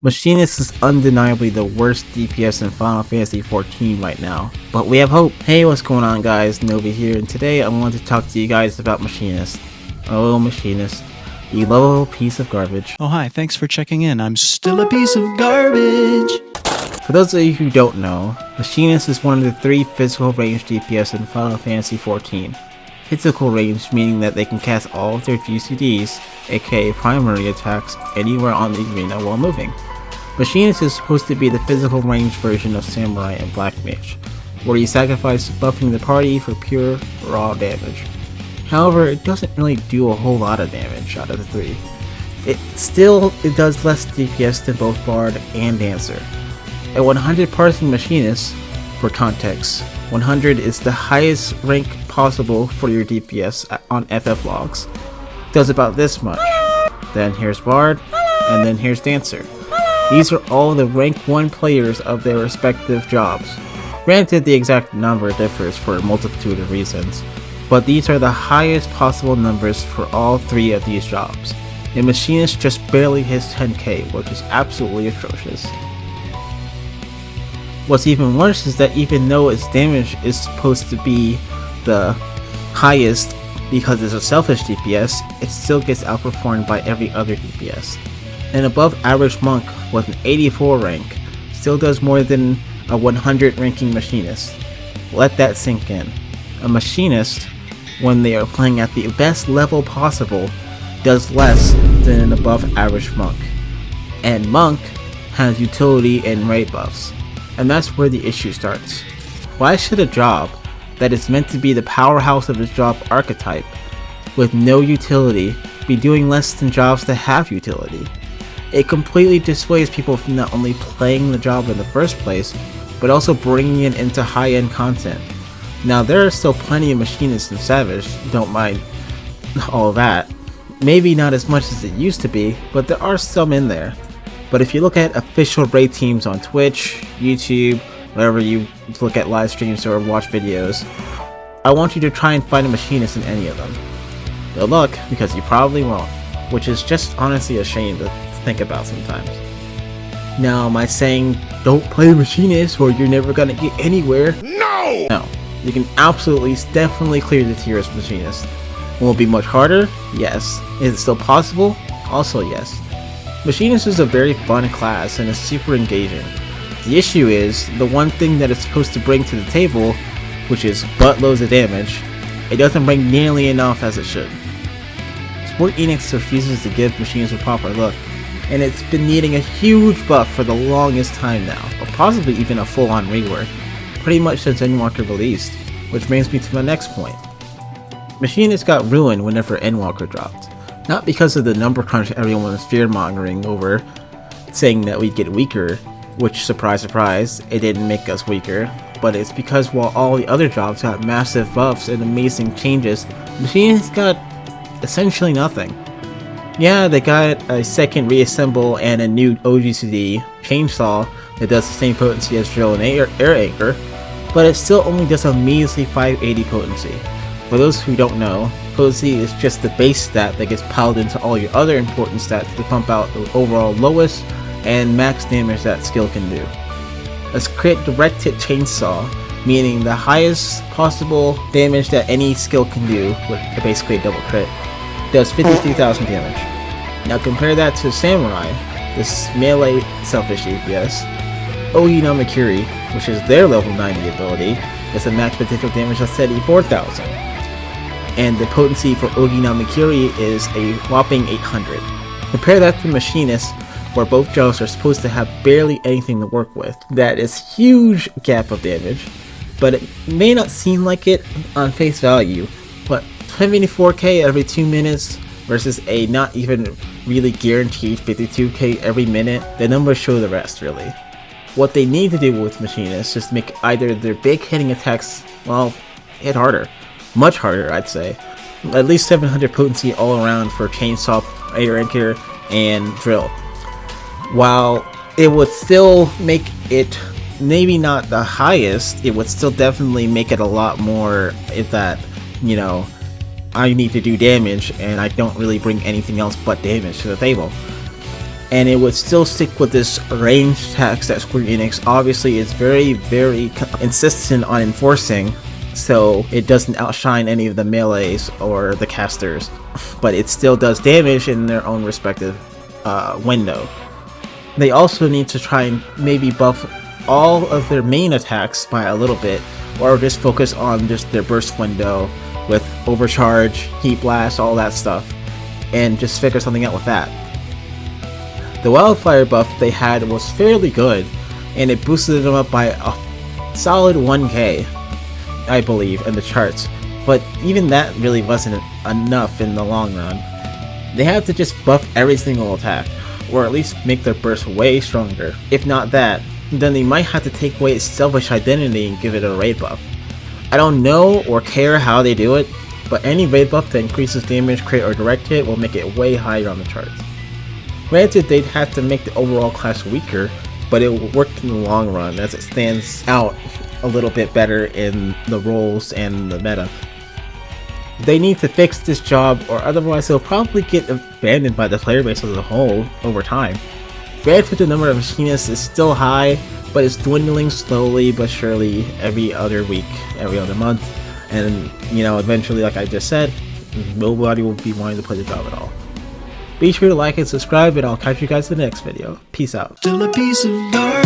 Machinist is undeniably the worst DPS in Final Fantasy XIV right now, but we have hope. Hey, what's going on guys, Novi here, and today I want to talk to you guys about Machinist. Oh, Machinist, you lovable piece of garbage. Oh hi, thanks for checking in. I'm still a piece of garbage. For those of you who don't know, Machinist is one of the 3 physical range DPS in Final Fantasy XIV. Physical range meaning that they can cast all of their GCDs, aka primary attacks, anywhere on the arena while moving. Machinist is supposed to be the physical range version of Samurai and Black Mage, where you sacrifice buffing the party for pure, raw damage. However, it doesn't really do a whole lot of damage out of the 3. It does less DPS than both Bard and Dancer. At 100 parsing Machinist, for context, 100 is the highest rank possible for your DPS on FF logs. Does about this much. Then here's Bard, and then here's Dancer. These are all the rank 1 players of their respective jobs. Granted, the exact number differs for a multitude of reasons, but these are the highest possible numbers for all 3 of these jobs. And Machinist just barely hits 10k, which is absolutely atrocious. What's even worse is that even though its damage is supposed to be the highest because it's a Selfish DPS, it still gets outperformed by every other DPS. An above average monk with an 84 rank still does more than a 100 ranking Machinist. Let that sink in. A Machinist, when they are playing at the best level possible, does less than an above average monk. And monk has utility and raid buffs. And that's where the issue starts. Why should a job that is meant to be the powerhouse of its job archetype, with no utility, be doing less than jobs that have utility? It completely dissuades people from not only playing the job in the first place, but also bringing it into high-end content. Now there are still plenty of Machinists in Savage, don't mind all that. Maybe not as much as it used to be, but there are some in there. But if you look at official raid teams on Twitch, YouTube, wherever you look at live streams or watch videos, I want you to try and find a Machinist in any of them. Good luck, because you probably won't, which is just honestly a shame to think about sometimes. Now, am I saying don't play Machinist or you're never gonna get anywhere? No! No, you can absolutely, definitely clear the tier as Machinist. Will it be much harder? Yes. Is it still possible? Also yes. Machinist is a very fun class and is super engaging. The issue is, the one thing that it's supposed to bring to the table, which is buttloads of damage, it doesn't bring nearly enough as it should. Enix refuses to give Machinist a proper look, and it's been needing a huge buff for the longest time now, or possibly even a full-on rework, pretty much since Endwalker released, which brings me to my next point. Machinist got ruined whenever Endwalker dropped. Not because of the number crunch everyone was fear-mongering over, saying that we'd get weaker, which, surprise surprise, it didn't make us weaker, but it's because while all the other jobs got massive buffs and amazing changes, Machinist got essentially nothing. Yeah, they got a second reassemble and a new OGCD chainsaw that does the same potency as drill and air anchor, but it still only does a measly 580 potency. For those who don't know, potency is just the base stat that gets piled into all your other important stats to pump out the overall lowest and max damage that skill can do. A crit direct hit chainsaw, meaning the highest possible damage that any skill can do, with basically a double crit, does 53,000 damage. Now compare that to Samurai, this melee Selfish DPS. Ogi no Makiri, which is their level 90 ability, has a max potential damage of 74,000. And the potency for Ogi no Makiri is a whopping 800. Compare that to Machinist, where both jobs are supposed to have barely anything to work with. That is huge gap of damage, but it may not seem like it on face value, but 74k every 2 minutes versus a not even really guaranteed 52k every minute, the numbers show the rest really. What they need to do with Machinists is make either their big hitting attacks, well, hit harder. Much harder, I'd say. At least 700 potency all around for chainsaw, air anchor, and drill. While it would still make it maybe not the highest, it would still definitely make it a lot more if that, you know, I need to do damage and I don't really bring anything else but damage to the table. and it would still stick with this range attacks that Square Enix obviously is very insistent on enforcing, so it doesn't outshine any of the melees or the casters, but it still does damage in their own respective window. They also need to try and maybe buff all of their main attacks by a little bit, or just focus on just their burst window with overcharge, heat blast, all that stuff, and just figure something out with that. The wildfire buff they had was fairly good, and it boosted them up by a solid 1k, I believe, in the charts, but even that really wasn't enough in the long run. They have to just buff every single attack, or at least make their burst way stronger. If not that, then they might have to take away its selfish identity and give it a raid buff. I don't know or care how they do it, but any raid buff that increases damage, crit, or direct hit will make it way higher on the charts. Granted, they'd have to make the overall class weaker, but it will work in the long run as it stands out a little bit better in the roles and the meta. They need to fix this job, or otherwise they'll probably get abandoned by the player base as a whole over time. Granted, the number of machinists is still high, but it's dwindling slowly but surely every other week, every other month, and you know, eventually, like I just said, nobody will be wanting to play the job at all. Be sure to like and subscribe, and I'll catch you guys in the next video. Peace out. Still a piece of garbage.